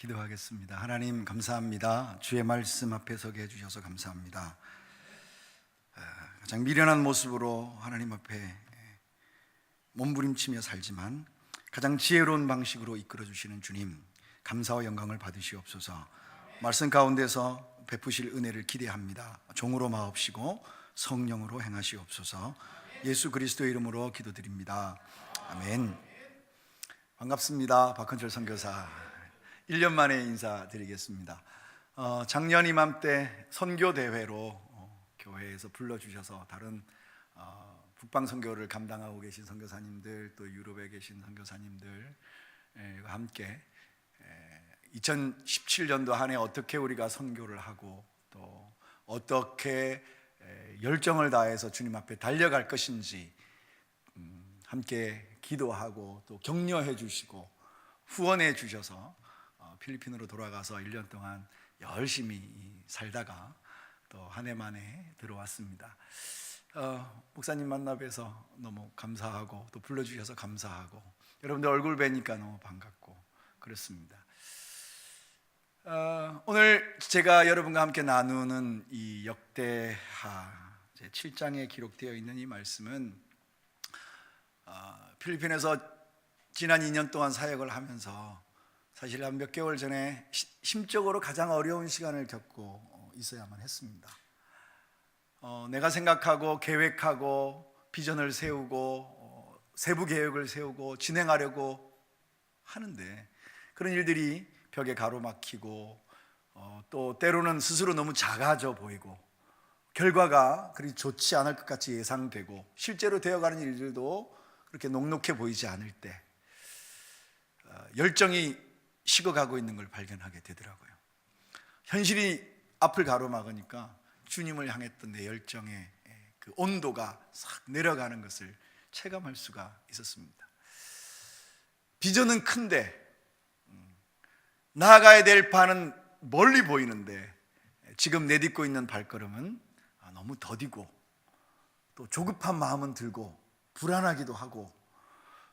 기도하겠습니다. 하나님 감사합니다. 주의 말씀 앞에 서게 해주셔서 감사합니다. 가장 미련한 모습으로 하나님 앞에 몸부림치며 살지만 가장 지혜로운 방식으로 이끌어주시는 주님, 감사와 영광을 받으시옵소서. 말씀 가운데서 베푸실 은혜를 기대합니다. 종으로 마옵시고 성령으로 행하시옵소서. 예수 그리스도의 이름으로 기도드립니다. 아멘. 반갑습니다. 박헌철 선교사. 1년 만에 인사드리겠습니다. 작년 이맘때 선교대회로 교회에서 불러주셔서 다른 북방 선교를 감당하고 계신 선교사님들, 또 유럽에 계신 선교사님들과 함께 2017년도 한 해 어떻게 우리가 선교를 하고 또 어떻게 열정을 다해서 주님 앞에 달려갈 것인지 함께 기도하고 또 격려해 주시고 후원해 주셔서 필리핀으로 돌아가서 1년 동안 열심히 살다가 또 한 해 만에 들어왔습니다. 목사님 만나 뵈서 너무 감사하고 또 불러주셔서 감사하고 여러분들 얼굴 뵈니까 너무 반갑고 그렇습니다. 오늘 제가 여러분과 함께 나누는 이 역대하 제7장에 기록되어 있는 이 말씀은 필리핀에서 지난 2년 동안 사역을 하면서 사실 한 몇 개월 전에 심적으로 가장 어려운 시간을 겪고 있어야만 했습니다. 내가 생각하고 계획하고 비전을 세우고 세부 계획을 세우고 진행하려고 하는데 그런 일들이 벽에 가로막히고 또 때로는 스스로 너무 작아져 보이고 결과가 그리 좋지 않을 것 같이 예상되고 실제로 되어가는 일들도 그렇게 녹록해 보이지 않을 때 열정이 식어가고 있는 걸 발견하게 되더라고요. 현실이 앞을 가로막으니까 주님을 향했던 내 열정의 그 온도가 싹 내려가는 것을 체감할 수가 있었습니다. 비전은 큰데 나아가야 될 바는 멀리 보이는데 지금 내딛고 있는 발걸음은 너무 더디고 또 조급한 마음은 들고 불안하기도 하고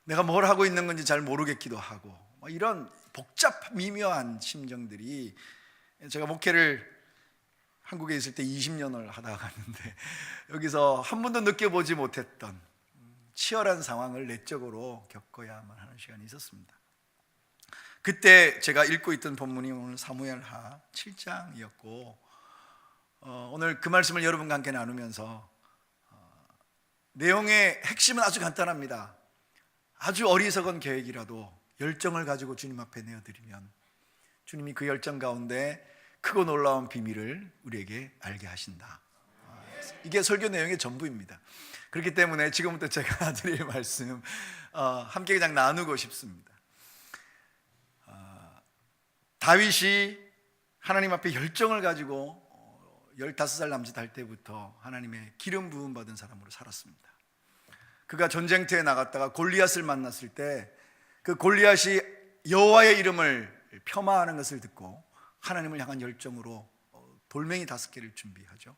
내가 뭘 하고 있는 건지 잘 모르겠기도 하고 이런 복잡 미묘한 심정들이 제가 목회를 한국에 있을 때 20년을 하다가 갔는데 여기서 한 번도 느껴보지 못했던 치열한 상황을 내적으로 겪어야만 하는 시간이 있었습니다. 그때 제가 읽고 있던 본문이 오늘 사무엘하 7장이었고 오늘 그 말씀을 여러분과 함께 나누면서 내용의 핵심은 아주 간단합니다. 아주 어리석은 계획이라도 열정을 가지고 주님 앞에 내어드리면 주님이 그 열정 가운데 크고 놀라운 비밀을 우리에게 알게 하신다. 이게 설교 내용의 전부입니다. 그렇기 때문에 지금부터 제가 드릴 말씀 함께 그냥 나누고 싶습니다. 다윗이 하나님 앞에 열정을 가지고 15살 남짓할 때부터 하나님의 기름 부음 받은 사람으로 살았습니다. 그가 전쟁터에 나갔다가 골리앗을 만났을 때 그 골리앗이 여호와의 이름을 폄하하는 것을 듣고 하나님을 향한 열정으로 돌멩이 5개를 준비하죠.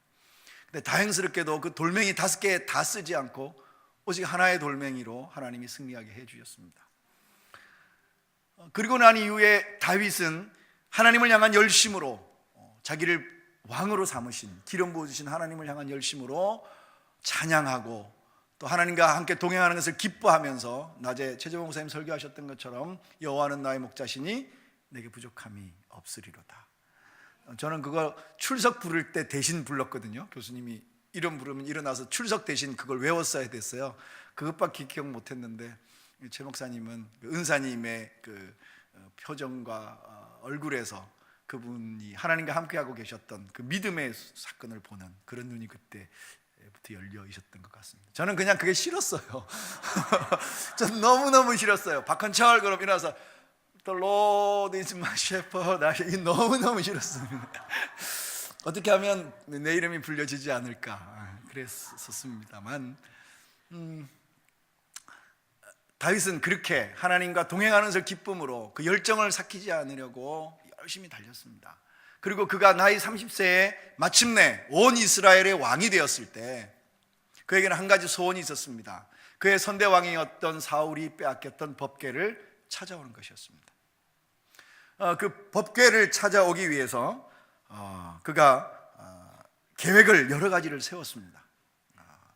근데 다행스럽게도 그 돌멩이 5개 다 쓰지 않고 오직 하나의 돌멩이로 하나님이 승리하게 해 주셨습니다. 그리고 난 이후에 다윗은 하나님을 향한 열심으로 자기를 왕으로 삼으신 기름 부어주신 하나님을 향한 열심으로 찬양하고 또 하나님과 함께 동행하는 것을 기뻐하면서 낮에 최재봉 목사님 설교하셨던 것처럼 여호와는 나의 목자시니 내게 부족함이 없으리로다. 저는 그거 출석 부를 때 대신 불렀거든요. 교수님이 이름 부르면 일어나서 출석 대신 그걸 외웠어야 됐어요. 그것밖에 기억 못했는데 최 목사님은 은사님의 그 표정과 얼굴에서 그분이 하나님과 함께하고 계셨던 그 믿음의 사건을 보는 그런 눈이 그때부터 열려 있었던 것 같습니다. 저는 그냥 그게 싫었어요. 전 너무너무 싫었어요. 박헌철 그럼 일어나서 The Lord is my shepherd. 이게 너무너무 싫었습니다. 어떻게 하면 내 이름이 불려지지 않을까 그랬었습니다만 다윗은 그렇게 하나님과 동행하는 것을 기쁨으로 그 열정을 삭히지 않으려고 열심히 달렸습니다. 그리고 그가 나이 30세에 마침내 온 이스라엘의 왕이 되었을 때 그에게는 한 가지 소원이 있었습니다. 그의 선대왕이었던 사울이 빼앗겼던 법궤를 찾아오는 것이었습니다. 그 법궤를 찾아오기 위해서 그가 계획을 여러 가지를 세웠습니다.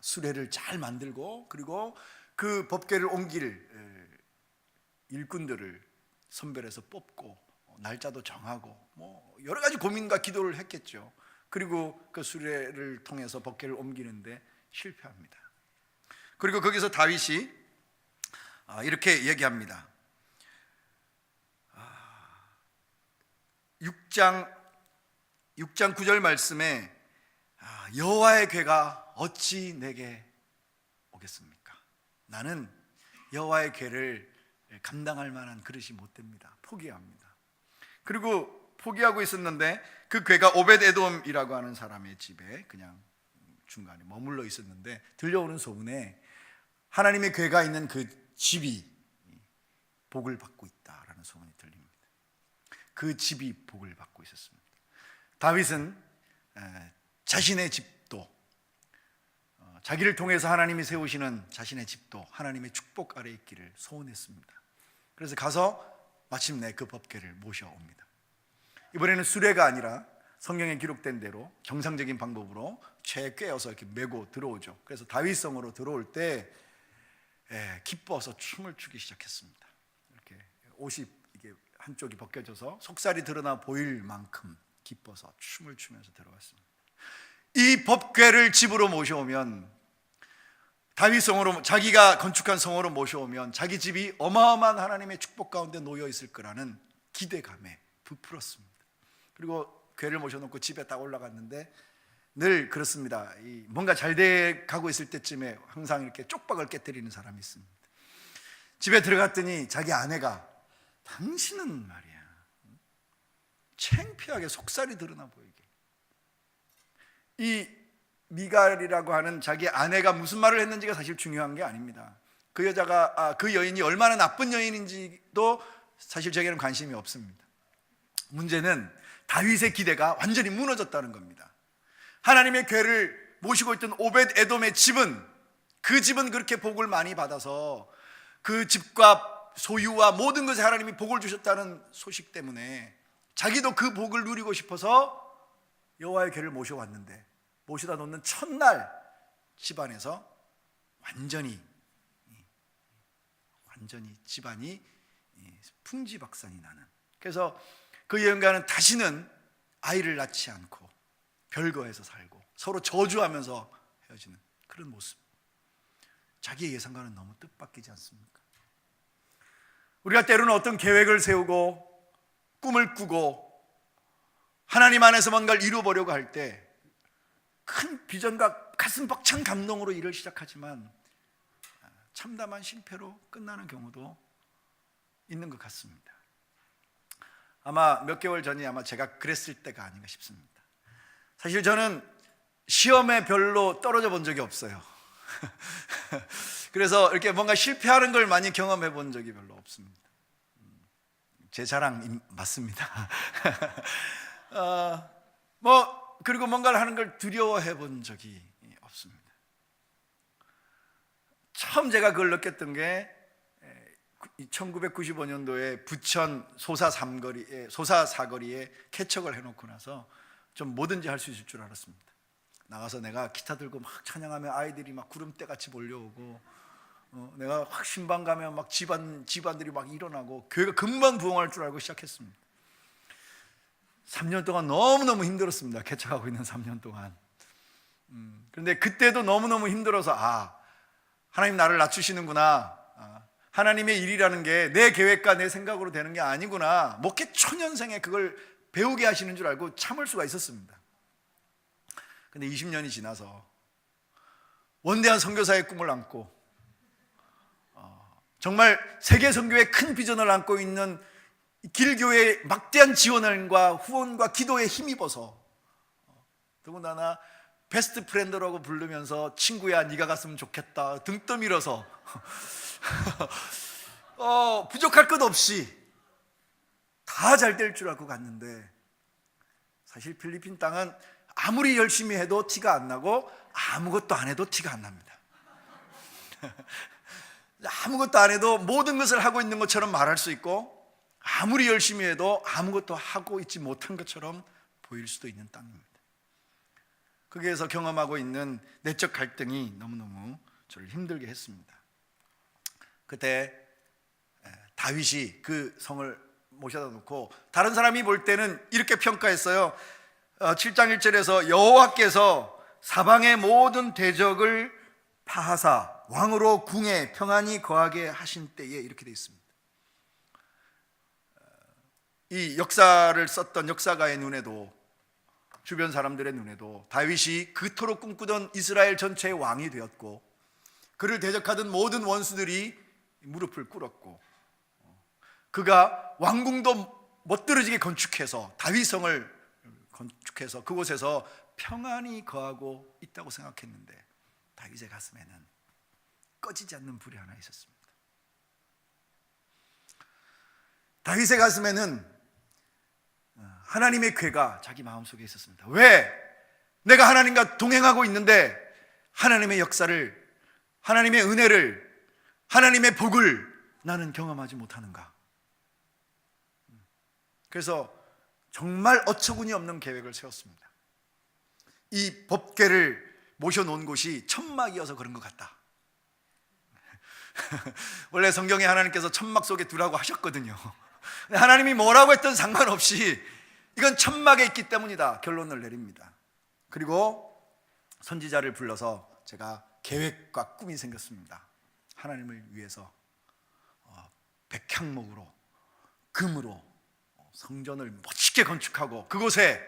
수레를 잘 만들고, 그리고 그 법궤를 옮길 일꾼들을 선별해서 뽑고, 날짜도 정하고, 뭐 여러 가지 고민과 기도를 했겠죠. 그리고 그 수레를 통해서 법궤를 옮기는데 실패합니다. 그리고 거기서 다윗이 이렇게 얘기합니다. 6장 9절 말씀에 여호와의 궤가 어찌 내게 오겠습니까? 나는 여호와의 궤를 감당할 만한 그릇이 못 됩니다. 포기합니다. 그리고 포기하고 있었는데 그 궤가 오벳에돔이라고 하는 사람의 집에 그냥 중간에 머물러 있었는데, 들려오는 소문에 하나님의 궤가 있는 그 집이 복을 받고 있다라는 소문이 들립니다. 그 집이 복을 받고 있었습니다. 다윗은 자신의 집도, 자기를 통해서 하나님이 세우시는 자신의 집도 하나님의 축복 아래 있기를 소원했습니다. 그래서 가서 마침내 그 법궤를 모셔옵니다. 이번에는 수레가 아니라 성경에 기록된 대로 정상적인 방법으로 채에 꿰어서 이렇게 메고 들어오죠. 그래서 다윗성으로 들어올 때 기뻐서 춤을 추기 시작했습니다. 이렇게 옷이 이게 한쪽이 벗겨져서 속살이 드러나 보일 만큼 기뻐서 춤을 추면서 들어왔습니다. 이 법궤를 집으로 모셔오면, 다윗성으로 자기가 건축한 성으로 모셔오면 자기 집이 어마어마한 하나님의 축복 가운데 놓여 있을 거라는 기대감에 부풀었습니다. 그리고 궤를 모셔놓고 집에 딱 올라갔는데, 늘 그렇습니다. 뭔가 잘 돼 가고 있을 때쯤에 항상 이렇게 쪽박을 깨뜨리는 사람이 있습니다. 집에 들어갔더니 자기 아내가, 당신은 말이야, 창피하게 속살이 드러나 보이게, 이 미갈이라고 하는 자기 아내가 무슨 말을 했는지가 사실 중요한 게 아닙니다. 그 여자가, 그 여인이 얼마나 나쁜 여인인지도 사실 저에게는 관심이 없습니다. 문제는 다윗의 기대가 완전히 무너졌다는 겁니다. 하나님의 궤를 모시고 있던 오벳에돔의 집은, 그 집은 그렇게 복을 많이 받아서 그 집과 소유와 모든 것에 하나님이 복을 주셨다는 소식 때문에 자기도 그 복을 누리고 싶어서 여호와의 궤를 모셔왔는데, 모시다 놓는 첫날 집안에서 완전히 집안이 풍지박산이 나는, 그래서 그 여인과는 다시는 아이를 낳지 않고 별거해서 살고 서로 저주하면서 헤어지는 그런 모습. 자기의 예상과는 너무 뜻밖이지 않습니까? 우리가 때로는 어떤 계획을 세우고 꿈을 꾸고 하나님 안에서 뭔가를 이루어보려고 할 때 큰 비전과 가슴 벅찬 감동으로 일을 시작하지만 참담한 실패로 끝나는 경우도 있는 것 같습니다. 아마 몇 개월 전이 아마 제가 그랬을 때가 아닌가 싶습니다. 사실 저는 시험에 별로 떨어져 본 적이 없어요. 그래서 이렇게 뭔가 실패하는 걸 많이 경험해 본 적이 별로 없습니다. 제 자랑 맞습니다. 그리고 뭔가를 하는 걸 두려워해 본 적이 없습니다. 처음 제가 그걸 느꼈던 게 1995년도에 부천 소사 사거리에 개척을 해놓고 나서 좀 뭐든지 할 수 있을 줄 알았습니다. 나가서 내가 기타 들고 막 찬양하면 아이들이 막 구름대같이 몰려오고, 내가 확 신방 가면 막 집안들이 막 일어나고 교회가 금방 부흥할 줄 알고 시작했습니다. 3년 동안 너무너무 힘들었습니다. 개척하고 있는 3년 동안. 그런데 그때도 너무너무 힘들어서 하나님 나를 낮추시는구나, 하나님의 일이라는 게 내 계획과 내 생각으로 되는 게 아니구나, 목회 초년생에 그걸 배우게 하시는 줄 알고 참을 수가 있었습니다. 근데 20년이 지나서 원대한 선교사의 꿈을 안고 정말 세계 선교의 큰 비전을 안고 있는 길교회의 막대한 지원과 후원과 기도에 힘입어서, 더군다나 베스트 프렌드라고 부르면서 친구야 네가 갔으면 좋겠다 등 떠밀어서 부족할 것 없이 다 잘 될 줄 알고 갔는데, 사실 필리핀 땅은 아무리 열심히 해도 티가 안 나고 아무것도 안 해도 티가 안 납니다. 아무것도 안 해도 모든 것을 하고 있는 것처럼 말할 수 있고, 아무리 열심히 해도 아무것도 하고 있지 못한 것처럼 보일 수도 있는 땅입니다. 거기에서 경험하고 있는 내적 갈등이 너무너무 저를 힘들게 했습니다. 그때 다윗이 그 성을 모셔다 놓고 다른 사람이 볼 때는 이렇게 평가했어요. 7장 1절에서 여호와께서 사방의 모든 대적을 파하사 왕으로 궁에 평안히 거하게 하신 때에, 이렇게 되어 있습니다. 이 역사를 썼던 역사가의 눈에도, 주변 사람들의 눈에도 다윗이 그토록 꿈꾸던 이스라엘 전체의 왕이 되었고, 그를 대적하던 모든 원수들이 무릎을 꿇었고, 그가 왕궁도 멋들어지게 건축해서 다윗성을 건축해서 그곳에서 평안히 거하고 있다고 생각했는데, 다윗의 가슴에는 꺼지지 않는 불이 하나 있었습니다. 다윗의 가슴에는 하나님의 궤가 자기 마음속에 있었습니다. 왜? 내가 하나님과 동행하고 있는데 하나님의 역사를, 하나님의 은혜를, 하나님의 복을 나는 경험하지 못하는가? 그래서 정말 어처구니 없는 계획을 세웠습니다. 이 법궤를 모셔놓은 곳이 천막이어서 그런 것 같다. 원래 성경에 하나님께서 천막 속에 두라고 하셨거든요. 하나님이 뭐라고 했든 상관없이 이건 천막에 있기 때문이다 결론을 내립니다. 그리고 선지자를 불러서 제가 계획과 꿈이 생겼습니다. 하나님을 위해서 백향목으로, 금으로 성전을 멋있게 건축하고 그곳에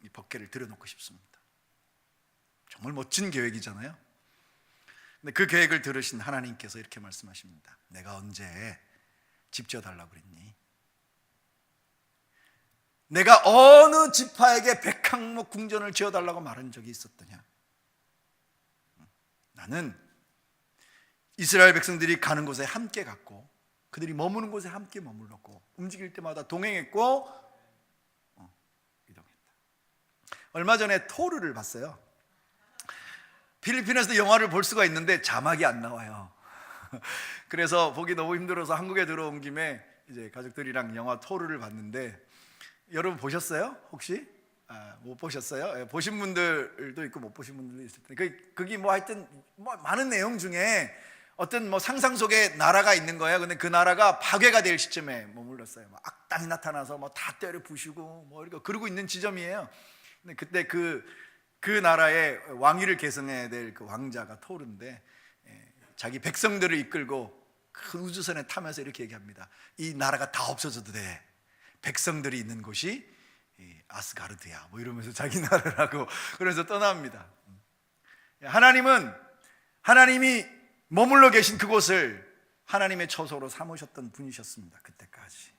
이 법궤를 들여놓고 싶습니다. 정말 멋진 계획이잖아요. 근데 그 계획을 들으신 하나님께서 이렇게 말씀하십니다. 내가 언제 집 지어달라고 그랬니? 내가 어느 지파에게 백향목 궁전을 지어달라고 말한 적이 있었더냐? 나는 이스라엘 백성들이 가는 곳에 함께 갔고, 그들이 머무는 곳에 함께 머물렀고, 움직일 때마다 동행했고 이동했다. 얼마 전에 토르를 봤어요. 필리핀에서도 영화를 볼 수가 있는데 자막이 안 나와요. 그래서 보기 너무 힘들어서 한국에 들어온 김에 이제 가족들이랑 영화 토르를 봤는데, 여러분 보셨어요? 혹시? 못 보셨어요? 보신 분들도 있고 못 보신 분들도 있을 텐데, 그게 뭐 하여튼 많은 내용 중에 어떤 상상 속에 나라가 있는 거예요. 근데 그 나라가 파괴가 될 시점에 머물렀어요. 악당이 나타나서 다 때려 부수고 이렇게 그러고 있는 지점이에요. 근데 그때 그 나라의 왕위를 계승해야 될 그 왕자가 토르인데, 자기 백성들을 이끌고 큰 우주선에 타면서 이렇게 얘기합니다. 이 나라가 다 없어져도 돼. 백성들이 있는 곳이 아스가르드야. 이러면서 자기 나라라고 그래서 떠납니다. 하나님이 머물러 계신 그곳을 하나님의 처소로 삼으셨던 분이셨습니다. 그때까지.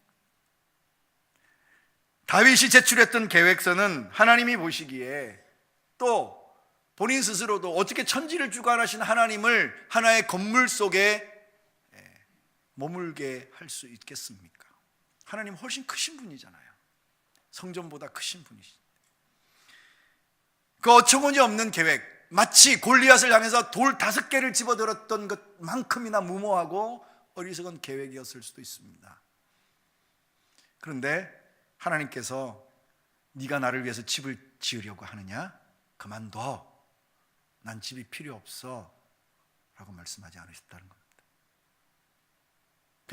다윗이 제출했던 계획서는 하나님이 보시기에, 또 본인 스스로도 어떻게 천지를 주관하신 하나님을 하나의 건물 속에 머물게 할 수 있겠습니까? 하나님 훨씬 크신 분이잖아요. 성전보다 크신 분이시죠. 그 어처구니 없는 계획, 마치 골리앗을 향해서 돌 5개를 집어들었던 것만큼이나 무모하고 어리석은 계획이었을 수도 있습니다. 그런데 하나님께서 네가 나를 위해서 집을 지으려고 하느냐? 그만둬. 난 집이 필요 없어 라고 말씀하지 않으셨다는 겁니다.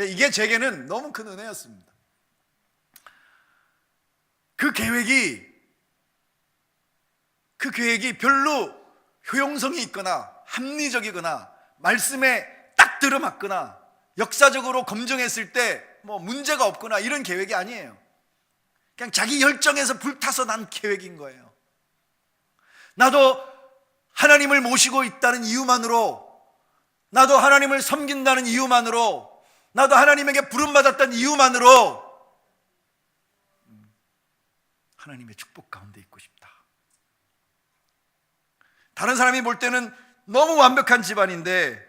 이게 제게는 너무 큰 은혜였습니다. 그 계획이 별로 효용성이 있거나 합리적이거나 말씀에 딱 들어맞거나 역사적으로 검증했을 때 문제가 없거나 이런 계획이 아니에요. 그냥 자기 열정에서 불타서 난 계획인 거예요. 나도 하나님을 모시고 있다는 이유만으로, 나도 하나님을 섬긴다는 이유만으로, 나도 하나님에게 부름받았다는 이유만으로 하나님의 축복 가운데 있고 싶다. 다른 사람이 볼 때는 너무 완벽한 집안인데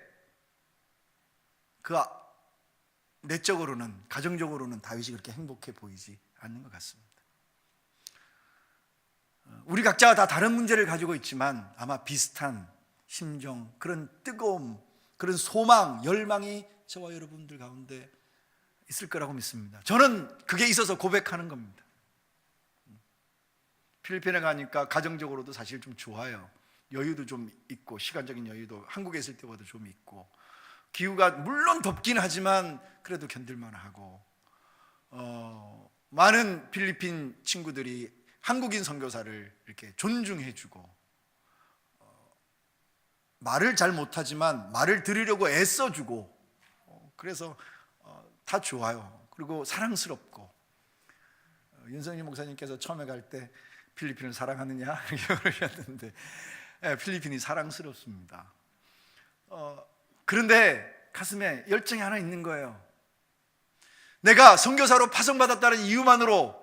내적으로는, 가정적으로는 다윗이 그렇게 행복해 보이지 않는 것 같습니다. 우리 각자가 다 다른 문제를 가지고 있지만 아마 비슷한 심정, 그런 뜨거움, 그런 소망, 열망이 저와 여러분들 가운데 있을 거라고 믿습니다. 저는 그게 있어서 고백하는 겁니다. 필리핀에 가니까 가정적으로도 사실 좀 좋아요. 여유도 좀 있고, 시간적인 여유도 한국에 있을 때보다 좀 있고, 기후가 물론 덥긴 하지만 그래도 견딜만 하고, 많은 필리핀 친구들이 한국인 선교사를 이렇게 존중해주고, 말을 잘 못하지만 말을 들으려고 애써주고, 그래서 다 좋아요. 그리고 사랑스럽고, 윤성희 목사님께서 처음에 갈 때 필리핀을 사랑하느냐 이렇게 그러셨는데, 필리핀이 사랑스럽습니다. 그런데 가슴에 열정이 하나 있는 거예요. 내가 선교사로 파송받았다는 이유만으로,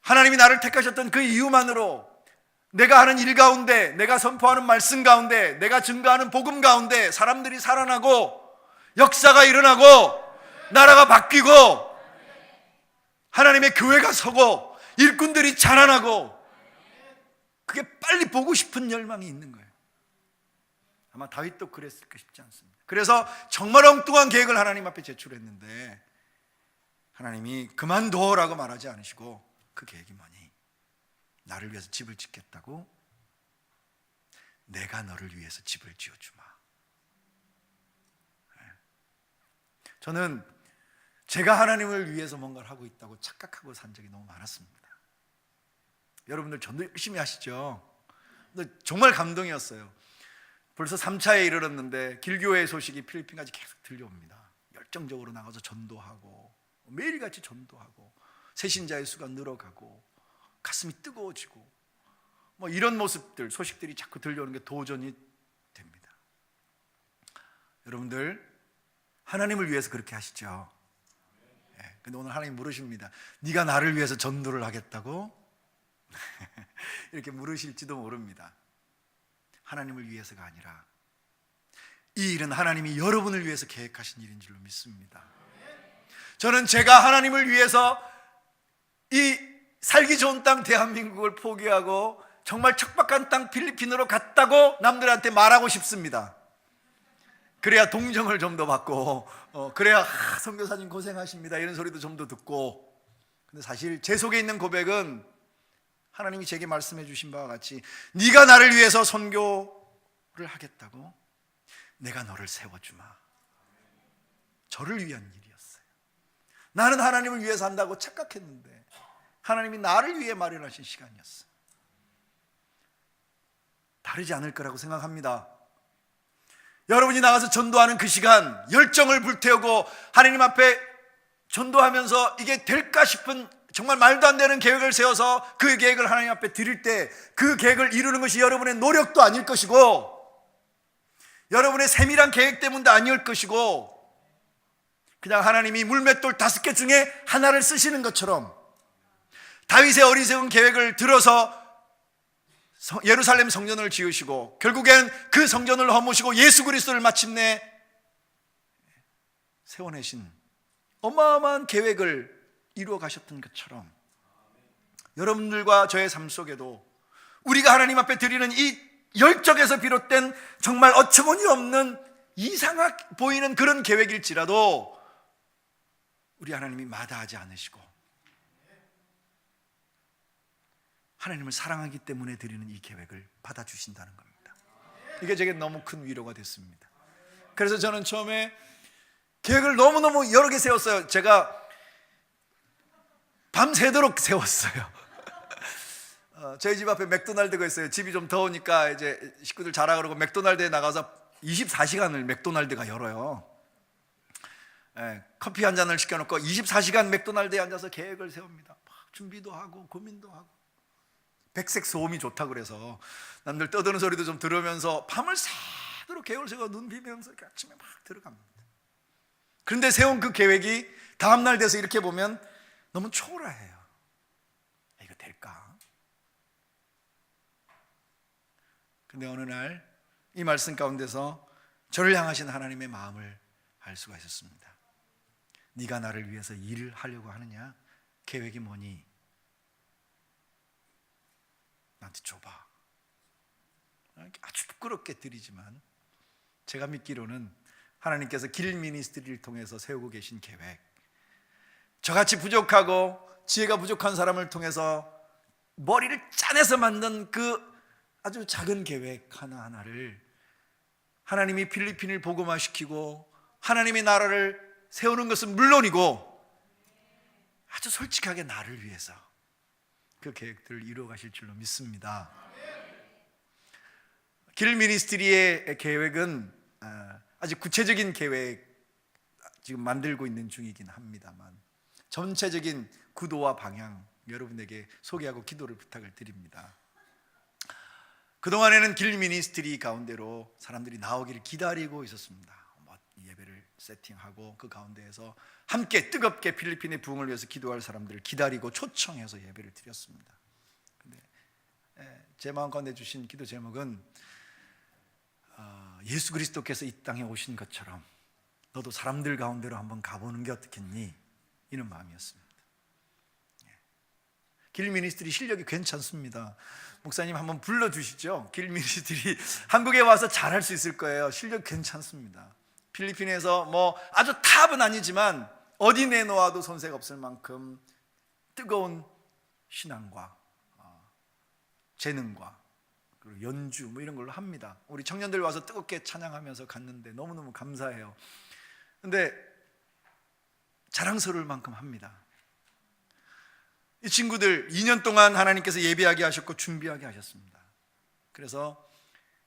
하나님이 나를 택하셨던 그 이유만으로, 내가 하는 일 가운데, 내가 선포하는 말씀 가운데, 내가 증거하는 복음 가운데 사람들이 살아나고 역사가 일어나고 나라가 바뀌고 하나님의 교회가 서고 일꾼들이 자라나고, 그게 빨리 보고 싶은 열망이 있는 거예요. 아마 다윗도 그랬을까 싶지 않습니다. 그래서 정말 엉뚱한 계획을 하나님 앞에 제출했는데 하나님이 그만둬라고 말하지 않으시고, 그 계획이 뭐니? 나를 위해서 집을 짓겠다고? 내가 너를 위해서 집을 지어주마. 저는 제가 하나님을 위해서 뭔가를 하고 있다고 착각하고 산 적이 너무 많았습니다. 여러분들 전도 열심히 하시죠? 근데 정말 감동이었어요. 벌써 3차에 이르렀는데 길교회 소식이 필리핀까지 계속 들려옵니다. 열정적으로 나가서 전도하고, 매일같이 전도하고, 새신자의 수가 늘어가고, 가슴이 뜨거워지고, 이런 모습들, 소식들이 자꾸 들려오는 게 도전이 됩니다. 여러분들 하나님을 위해서 그렇게 하시죠? 근데 오늘 하나님 물으십니다. 네가 나를 위해서 전도를 하겠다고? 이렇게 물으실지도 모릅니다. 하나님을 위해서가 아니라 이 일은 하나님이 여러분을 위해서 계획하신 일인 줄로 믿습니다. 저는 제가 하나님을 위해서 이 살기 좋은 땅 대한민국을 포기하고 정말 척박한 땅 필리핀으로 갔다고 남들한테 말하고 싶습니다. 그래야 동정을 좀 더 받고, 그래야 선교사님 고생하십니다 이런 소리도 좀 더 듣고. 근데 사실 제 속에 있는 고백은 하나님이 제게 말씀해 주신 바와 같이, 네가 나를 위해서 선교를 하겠다고? 내가 너를 세워주마. 저를 위한 일이었어요. 나는 하나님을 위해서 한다고 착각했는데 하나님이 나를 위해 마련하신 시간이었어요. 다르지 않을 거라고 생각합니다. 여러분이 나가서 전도하는 그 시간, 열정을 불태우고 하나님 앞에 전도하면서 이게 될까 싶은 정말 말도 안 되는 계획을 세워서 그 계획을 하나님 앞에 드릴 때, 그 계획을 이루는 것이 여러분의 노력도 아닐 것이고, 여러분의 세밀한 계획 때문도 아닐 것이고, 그냥 하나님이 물맷돌 5개 중에 하나를 쓰시는 것처럼 다윗의 어리석은 계획을 들어서 예루살렘 성전을 지으시고, 결국엔 그 성전을 허무시고 예수 그리스도를 마침내 세워내신 어마어마한 계획을 이루어 가셨던 것처럼, 여러분들과 저의 삶 속에도 우리가 하나님 앞에 드리는 이 열정에서 비롯된 정말 어처구니 없는 이상하게 보이는 그런 계획일지라도 우리 하나님이 마다하지 않으시고 하나님을 사랑하기 때문에 드리는 이 계획을 받아주신다는 겁니다. 이게 제게 너무 큰 위로가 됐습니다. 그래서 저는 처음에 계획을 너무너무 여러 개 세웠어요. 제가 밤새도록 세웠어요. 저희 집 앞에 맥도날드가 있어요. 집이 좀 더우니까 이제 식구들 자라 그러고 맥도날드에 나가서 24시간을 맥도날드가 열어요. 커피 한 잔을 시켜놓고 24시간 맥도날드에 앉아서 계획을 세웁니다. 막 준비도 하고 고민도 하고, 백색 소음이 좋다 그래서 남들 떠드는 소리도 좀 들으면서 밤을 새도록 계획을 세우고 눈 비비면서 아침에 막 들어갑니다. 그런데 세운 그 계획이 다음날 돼서 이렇게 보면 너무 초라해요. 이거 될까? 근데 어느 날 이 말씀 가운데서 저를 향하신 하나님의 마음을 알 수가 있었습니다. 네가 나를 위해서 일을 하려고 하느냐? 계획이 뭐니? 나한테 줘봐. 아주 부끄럽게 드리지만 제가 믿기로는 하나님께서 길 미니스트리를 통해서 세우고 계신 계획, 저같이 부족하고 지혜가 부족한 사람을 통해서 머리를 짜내서 만든 그 아주 작은 계획 하나하나를 하나님이 필리핀을 복음화시키고 하나님의 나라를 세우는 것은 물론이고 아주 솔직하게 나를 위해서 그 계획들을 이루어 가실 줄로 믿습니다. 길 미니스트리의 계획은 아주 구체적인 계획 지금 만들고 있는 중이긴 합니다만 전체적인 구도와 방향 여러분에게 소개하고 기도를 부탁을 드립니다. 그동안에는 길 미니스트리 가운데로 사람들이 나오기를 기다리고 있었습니다. 예배를 세팅하고 그 가운데에서 함께 뜨겁게 필리핀의 부흥을 위해서 기도할 사람들을 기다리고 초청해서 예배를 드렸습니다. 근데 제 마음 가운데 주신 기도 제목은 예수 그리스도께서 이 땅에 오신 것처럼 너도 사람들 가운데로 한번 가보는 게 어떻겠니? 이런 마음이었습니다. 길 미니스트리 실력이 괜찮습니다. 목사님 한번 불러주시죠. 길 미니스트리 한국에 와서 잘할 수 있을 거예요. 실력 괜찮습니다. 필리핀에서 뭐 아주 탑은 아니지만 어디 내놓아도 손색 없을 만큼 뜨거운 신앙과 재능과 그리고 연주 뭐 이런 걸로 합니다. 우리 청년들 와서 뜨겁게 찬양하면서 갔는데 너무너무 감사해요. 근데 자랑스러울 만큼 합니다. 이 친구들 2년 동안 하나님께서 예배하게 하셨고 준비하게 하셨습니다. 그래서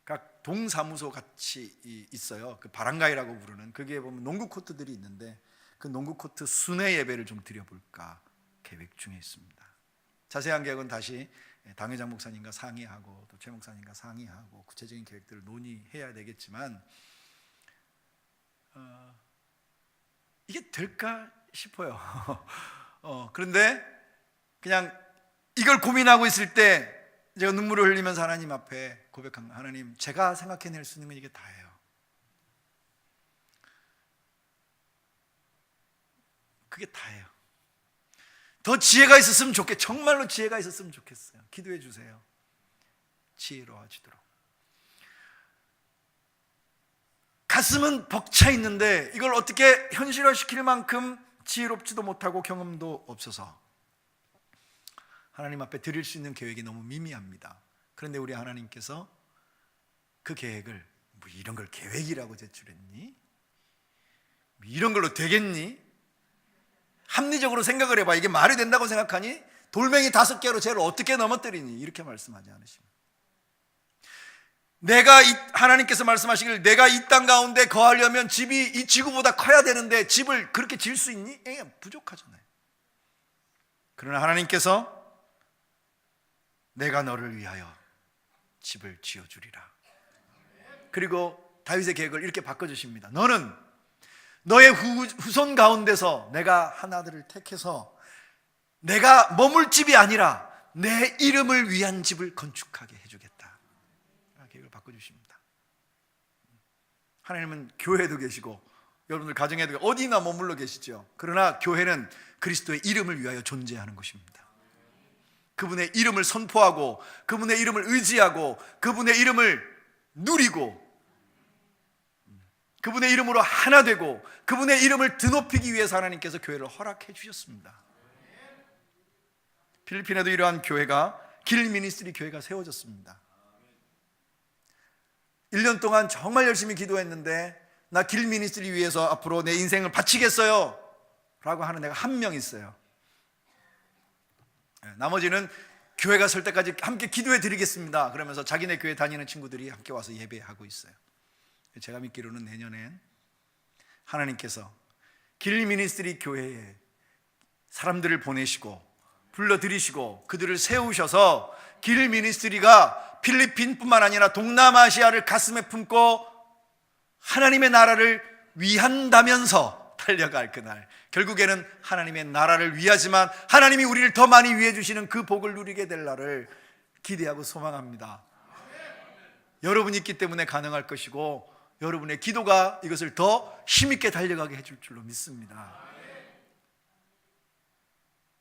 각 동사무소 같이 있어요. 그 바랑가이라고 부르는 거기에 보면 농구 코트들이 있는데 그 농구 코트 순회 예배를 좀 드려볼까 계획 중에 있습니다. 자세한 계획은 다시 당회장 목사님과 상의하고 또 최 목사님과 상의하고 구체적인 계획들을 논의해야 되겠지만 이게 될까 싶어요. 그런데 그냥 이걸 고민하고 있을 때 제가 눈물을 흘리면서 하나님 앞에 고백한 하나님, 제가 생각해낼 수 있는 건 이게 다예요. 그게 다예요. 더 지혜가 있었으면 좋겠어요. 정말로 지혜가 있었으면 좋겠어요. 기도해 주세요. 지혜로워지도록. 가슴은 벅차 있는데 이걸 어떻게 현실화시킬 만큼 지혜롭지도 못하고 경험도 없어서 하나님 앞에 드릴 수 있는 계획이 너무 미미합니다. 그런데 우리 하나님께서 그 계획을 뭐 이런 걸 계획이라고 제출했니? 뭐 이런 걸로 되겠니? 합리적으로 생각을 해봐. 이게 말이 된다고 생각하니? 돌멩이 5개로 쟤를 어떻게 넘어뜨리니? 이렇게 말씀하지 않으십니다. 하나님께서 말씀하시길 내가 이 땅 가운데 거하려면 집이 이 지구보다 커야 되는데 집을 그렇게 지을 수 있니? 부족하잖아요. 그러나 하나님께서 내가 너를 위하여 집을 지어주리라. 그리고 다윗의 계획을 이렇게 바꿔주십니다. 너는 너의 후손 가운데서 내가 하나들을 택해서 내가 머물 집이 아니라 내 이름을 위한 집을 건축하게 해주겠다. 계획을 바꿔주십니다. 하나님은 교회에도 계시고 여러분들 가정에도 어디나 머물러 계시죠. 그러나 교회는 그리스도의 이름을 위하여 존재하는 것입니다. 그분의 이름을 선포하고 그분의 이름을 의지하고 그분의 이름을 누리고 그분의 이름으로 하나 되고 그분의 이름을 드높이기 위해서 하나님께서 교회를 허락해 주셨습니다. 필리핀에도 이러한 교회가 길 미니스트리 교회가 세워졌습니다. 1년 동안 정말 열심히 기도했는데 나 길 미니스트리 위해서 앞으로 내 인생을 바치겠어요 라고 하는 애가 한 명 있어요. 나머지는 교회가 설 때까지 함께 기도해 드리겠습니다 그러면서 자기네 교회 다니는 친구들이 함께 와서 예배하고 있어요. 제가 믿기로는 내년엔 하나님께서 길 미니스트리 교회에 사람들을 보내시고 불러들이시고 그들을 세우셔서 길 미니스트리가 필리핀뿐만 아니라 동남아시아를 가슴에 품고 하나님의 나라를 위한다면서 달려갈 그날, 결국에는 하나님의 나라를 위하지만 하나님이 우리를 더 많이 위해 주시는 그 복을 누리게 될 날을 기대하고 소망합니다. 여러분이 있기 때문에 가능할 것이고 여러분의 기도가 이것을 더 힘있게 달려가게 해줄 줄로 믿습니다.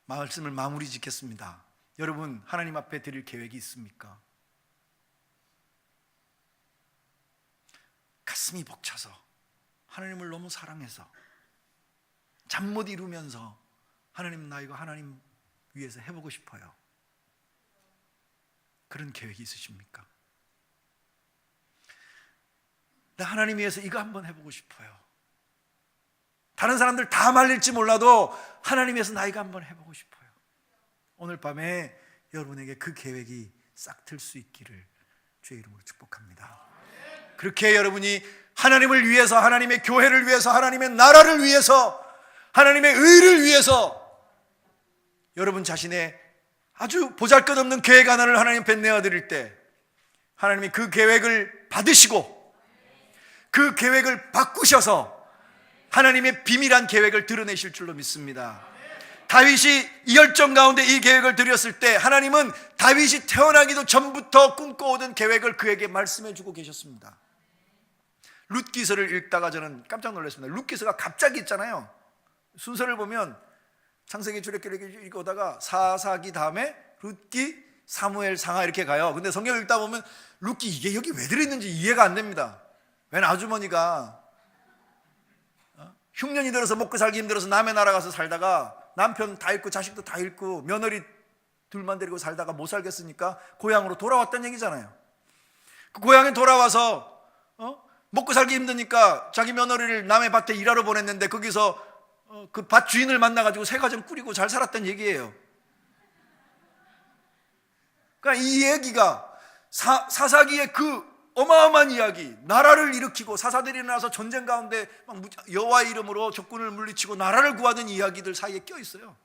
말씀을 마무리 짓겠습니다. 여러분 하나님 앞에 드릴 계획이 있습니까? 가슴이 벅차서 하나님을 너무 사랑해서 잠 못 이루면서 하나님, 나 이거 하나님 위해서 해보고 싶어요. 그런 계획이 있으십니까? 나 하나님 위해서 이거 한번 해보고 싶어요. 다른 사람들 다 말릴지 몰라도 하나님 위해서 나 이거 한번 해보고 싶어요. 오늘 밤에 여러분에게 그 계획이 싹 틀 수 있기를 주의 이름으로 축복합니다. 그렇게 여러분이 하나님을 위해서, 하나님의 교회를 위해서, 하나님의 나라를 위해서, 하나님의 의를 위해서 여러분 자신의 아주 보잘것없는 계획 하나를 하나님 앞에 내어드릴 때 하나님이 그 계획을 받으시고 그 계획을 바꾸셔서 하나님의 비밀한 계획을 드러내실 줄로 믿습니다. 다윗이 이 열정 가운데 이 계획을 드렸을 때 하나님은 다윗이 태어나기도 전부터 꿈꿔오던 계획을 그에게 말씀해 주고 계셨습니다. 룻기서를 읽다가 저는 깜짝 놀랐습니다. 룻기서가 갑자기 있잖아요. 순서를 보면 창세기, 출애굽기를 읽다가 사사기 다음에 룻기, 사무엘, 상하 이렇게 가요. 근데 성경을 읽다 보면 룻기 이게 여기 왜 들어있는지 이해가 안 됩니다. 웬 아주머니가 흉년이 들어서 먹고 살기 힘들어서 남의 나라 가서 살다가 남편 다 잃고 자식도 다 잃고 며느리 둘만 데리고 살다가 못 살겠으니까 고향으로 돌아왔다는 얘기잖아요. 그 고향에 돌아와서 먹고 살기 힘드니까 자기 며느리를 남의 밭에 일하러 보냈는데 거기서 그 밭 주인을 만나가지고 새 가정 꾸리고 잘 살았다는 얘기예요. 그러니까 이 얘기가 사사기의 그 어마어마한 이야기, 나라를 일으키고 사사들이 일어나서 전쟁 가운데 여호와의 이름으로 적군을 물리치고 나라를 구하던 이야기들 사이에 껴 있어요.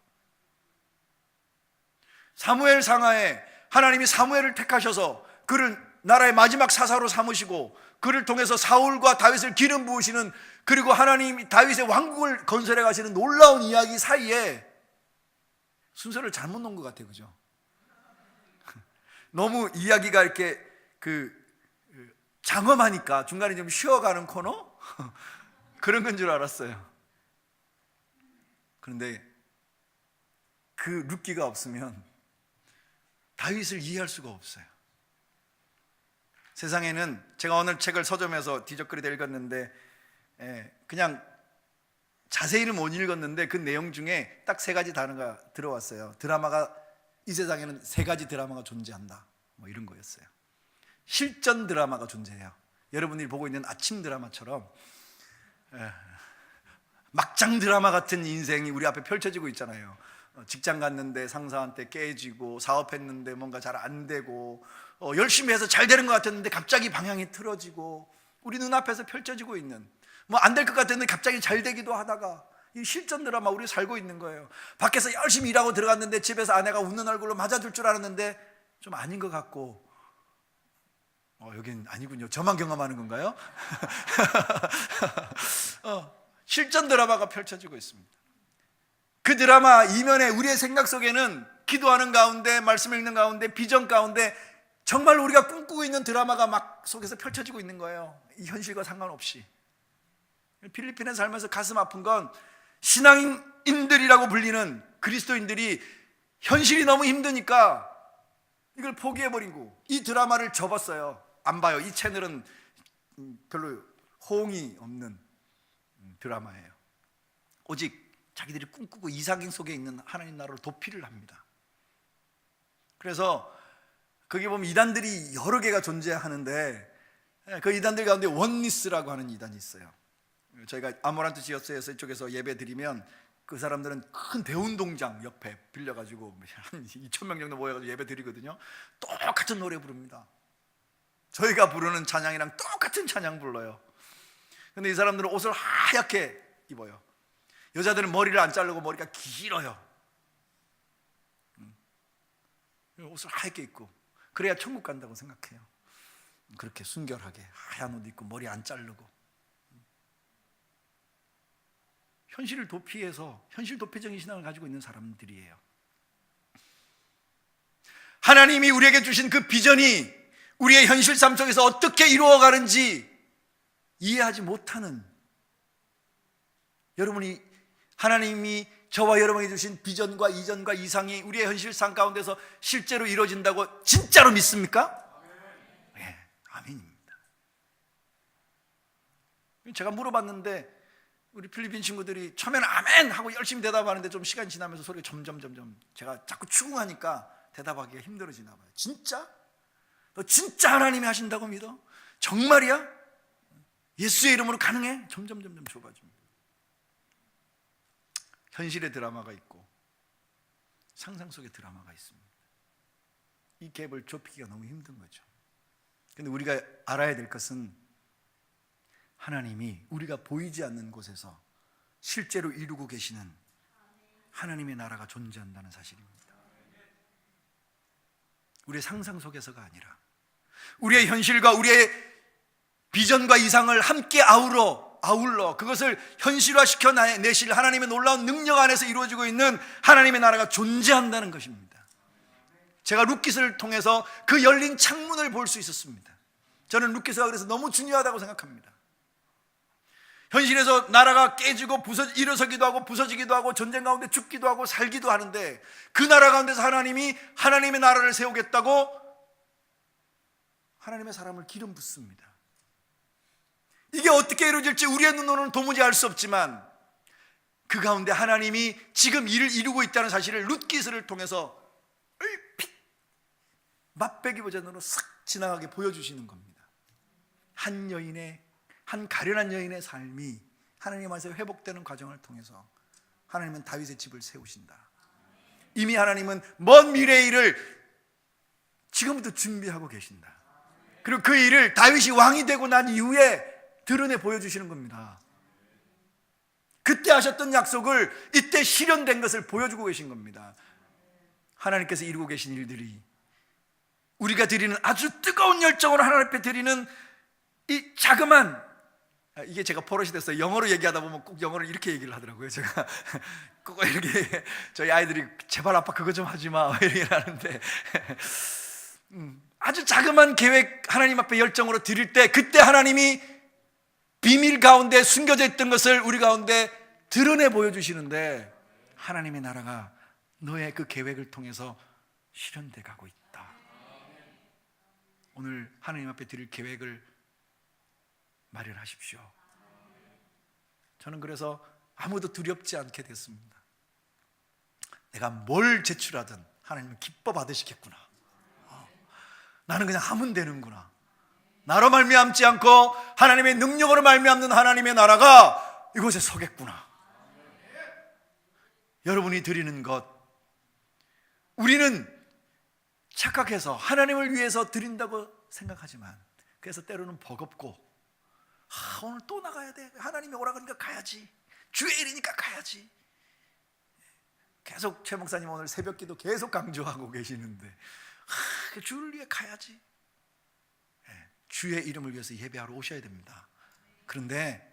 사무엘 상하에 하나님이 사무엘을 택하셔서 그를 나라의 마지막 사사로 삼으시고 그를 통해서 사울과 다윗을 기름 부으시는, 그리고 하나님이 다윗의 왕국을 건설해 가시는 놀라운 이야기 사이에 순서를 잘못 놓은 것 같아요. 그죠? 너무 이야기가 이렇게 장엄하니까 중간에 좀 쉬어가는 코너? 그런 건 줄 알았어요. 그런데 그 룻기가 없으면 다윗을 이해할 수가 없어요. 세상에는, 제가 오늘 책을 서점에서 뒤적거리다 읽었는데 그냥 자세히는 못 읽었는데 그 내용 중에 딱 3가지 단어가 들어왔어요. 드라마가, 이 세상에는 3가지 드라마가 존재한다, 뭐 이런 거였어요. 실전 드라마가 존재해요. 여러분들이 보고 있는 아침 드라마처럼 막장 드라마 같은 인생이 우리 앞에 펼쳐지고 있잖아요. 직장 갔는데 상사한테 깨지고, 사업했는데 뭔가 잘 안 되고, 열심히 해서 잘 되는 것 같았는데 갑자기 방향이 틀어지고, 우리 눈앞에서 펼쳐지고 있는, 뭐 안 될 것 같았는데 갑자기 잘 되기도 하다가, 이 실전 드라마 우리 살고 있는 거예요. 밖에서 열심히 일하고 들어갔는데 집에서 아내가 웃는 얼굴로 맞아줄 줄 알았는데 좀 아닌 것 같고, 여긴 아니군요. 저만 경험하는 건가요? 실전 드라마가 펼쳐지고 있습니다. 그 드라마 이면에 우리의 생각 속에는 기도하는 가운데, 말씀 읽는 가운데, 비전 가운데 정말 우리가 꿈꾸고 있는 드라마가 막 속에서 펼쳐지고 있는 거예요. 이 현실과 상관없이. 필리핀에 살면서 가슴 아픈 건 신앙인들이라고 불리는 그리스도인들이 현실이 너무 힘드니까 이걸 포기해버리고 이 드라마를 접었어요. 안 봐요. 이 채널은 별로 호응이 없는 드라마예요. 오직 자기들이 꿈꾸고 이상행 속에 있는 하나님 나라를 도피를 합니다. 그래서 거기 보면 이단들이 여러 개가 존재하는데 그 이단들 가운데 원니스라고 하는 이단이 있어요. 저희가 아모란트 지어스에서 이쪽에서 예배 드리면 그 사람들은 큰 대운동장 옆에 빌려가지고 한 2,000명 정도 모여가지고 예배 드리거든요. 똑같은 노래 부릅니다. 저희가 부르는 찬양이랑 똑같은 찬양 불러요. 근데 이 사람들은 옷을 하얗게 입어요. 여자들은 머리를 안 자르고 머리가 길어요. 옷을 하얗게 입고 그래야 천국 간다고 생각해요. 그렇게 순결하게 하얀 옷 입고 머리 안 자르고 현실을 도피해서 현실 도피적인 신앙을 가지고 있는 사람들이에요. 하나님이 우리에게 주신 그 비전이 우리의 현실 삶 속에서 어떻게 이루어가는지 이해하지 못하는, 여러분이 하나님이 저와 여러분에게 주신 비전과 이전과 이상이 우리의 현실 삶 가운데서 실제로 이루어진다고 진짜로 믿습니까? 네, 아멘입니다. 제가 물어봤는데 우리 필리핀 친구들이 처음에는 아멘 하고 열심히 대답하는데 좀 시간이 지나면서 소리가 점점 제가 자꾸 추궁하니까 대답하기가 힘들어지나 봐요. 진짜? 너 진짜 하나님이 하신다고 믿어? 정말이야? 예수의 이름으로 가능해? 점점 좁아집니다. 현실의 드라마가 있고 상상 속의 드라마가 있습니다. 이 갭을 좁히기가 너무 힘든 거죠. 근데 우리가 알아야 될 것은 하나님이 우리가 보이지 않는 곳에서 실제로 이루고 계시는 하나님의 나라가 존재한다는 사실입니다. 우리의 상상 속에서가 아니라 우리의 현실과 우리의 비전과 이상을 함께 아울러 그것을 현실화시켜 내실 하나님의 놀라운 능력 안에서 이루어지고 있는 하나님의 나라가 존재한다는 것입니다. 제가 룻깃을 통해서 그 열린 창문을 볼 수 있었습니다. 저는 룻깃가 그래서 너무 중요하다고 생각합니다. 현실에서 나라가 깨지고 일어서기도 하고 부서지기도 하고 전쟁 가운데 죽기도 하고 살기도 하는데 그 나라 가운데서 하나님이 하나님의 나라를 세우겠다고 하나님의 사람을 기름 붓습니다. 이게 어떻게 이루어질지 우리의 눈으로는 도무지 알 수 없지만 그 가운데 하나님이 지금 일을 이루고 있다는 사실을 룻깃을 통해서 얼핏 맛배기 버전으로 싹 지나가게 보여주시는 겁니다. 한 가련한 여인의 삶이 하나님 안에서 회복되는 과정을 통해서 하나님은 다윗의 집을 세우신다. 이미 하나님은 먼 미래의 일을 지금부터 준비하고 계신다. 그리고 그 일을 다윗이 왕이 되고 난 이후에 드러내 보여주시는 겁니다. 그때 하셨던 약속을 이때 실현된 것을 보여주고 계신 겁니다. 하나님께서 이루고 계신 일들이 우리가 드리는 아주 뜨거운 열정으로 하나님 앞에 드리는 이 자그만, 이게 제가 버릇이 됐어요. 영어로 얘기하다 보면 꼭 영어를 이렇게 얘기를 하더라고요. 제가 꼭 이렇게 저희 아이들이 제발 아빠 그거 좀 하지 마 이렇게 하는데 아주 자그만 계획 하나님 앞에 열정으로 드릴 때 그때 하나님이 비밀 가운데 숨겨져 있던 것을 우리 가운데 드러내 보여주시는데 하나님의 나라가 너의 그 계획을 통해서 실현돼 가고 있다. 오늘 하나님 앞에 드릴 계획을 마련하십시오. 저는 그래서 아무도 두렵지 않게 됐습니다. 내가 뭘 제출하든 하나님은 기뻐 받으시겠구나. 나는 그냥 하면 되는구나. 나로 말미암지 않고 하나님의 능력으로 말미암는 하나님의 나라가 이곳에 서겠구나. 여러분이 드리는 것, 우리는 착각해서 하나님을 위해서 드린다고 생각하지만 그래서 때로는 버겁고 오늘 또 나가야 돼. 하나님이 오라 그러니까 가야지. 주의 일이니까 가야지. 계속 최 목사님 오늘 새벽기도 계속 강조하고 계시는데 주를 위해 가야지. 주의 이름을 위해서 예배하러 오셔야 됩니다. 그런데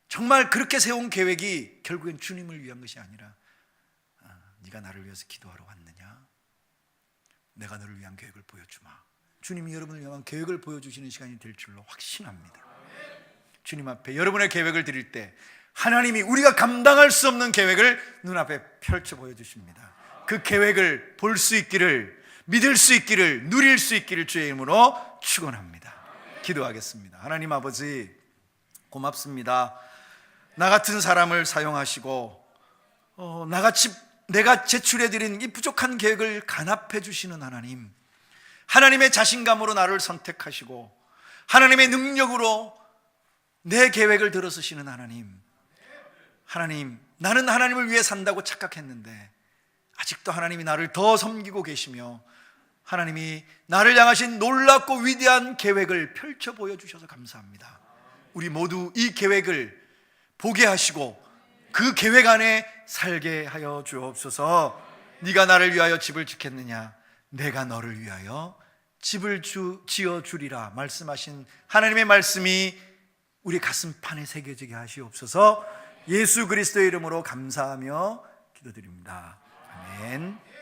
정말 그렇게 세운 계획이 결국엔 주님을 위한 것이 아니라 네가 나를 위해서 기도하러 왔느냐? 내가 너를 위한 계획을 보여주마. 주님이 여러분을 위한 계획을 보여주시는 시간이 될 줄로 확신합니다. 주님 앞에 여러분의 계획을 드릴 때 하나님이 우리가 감당할 수 없는 계획을 눈앞에 펼쳐 보여주십니다. 그 계획을 볼 수 있기를, 믿을 수 있기를, 누릴 수 있기를 주의 이름으로 축원합니다. 기도하겠습니다. 하나님 아버지 고맙습니다. 나 같은 사람을 사용하시고 나같이 내가 제출해드린 이 부족한 계획을 간합해 주시는 하나님, 하나님의 자신감으로 나를 선택하시고 하나님의 능력으로 내 계획을 들어서시는 하나님, 하나님, 나는 하나님을 위해 산다고 착각했는데 아직도 하나님이 나를 더 섬기고 계시며 하나님이 나를 향하신 놀랍고 위대한 계획을 펼쳐 보여주셔서 감사합니다. 우리 모두 이 계획을 보게 하시고 그 계획 안에 살게 하여 주옵소서. 네가 나를 위하여 집을 짓겠느냐? 내가 너를 위하여 집을 지어주리라 말씀하신 하나님의 말씀이 우리 가슴판에 새겨지게 하시옵소서. 예수 그리스도의 이름으로 감사하며 기도드립니다. 아멘.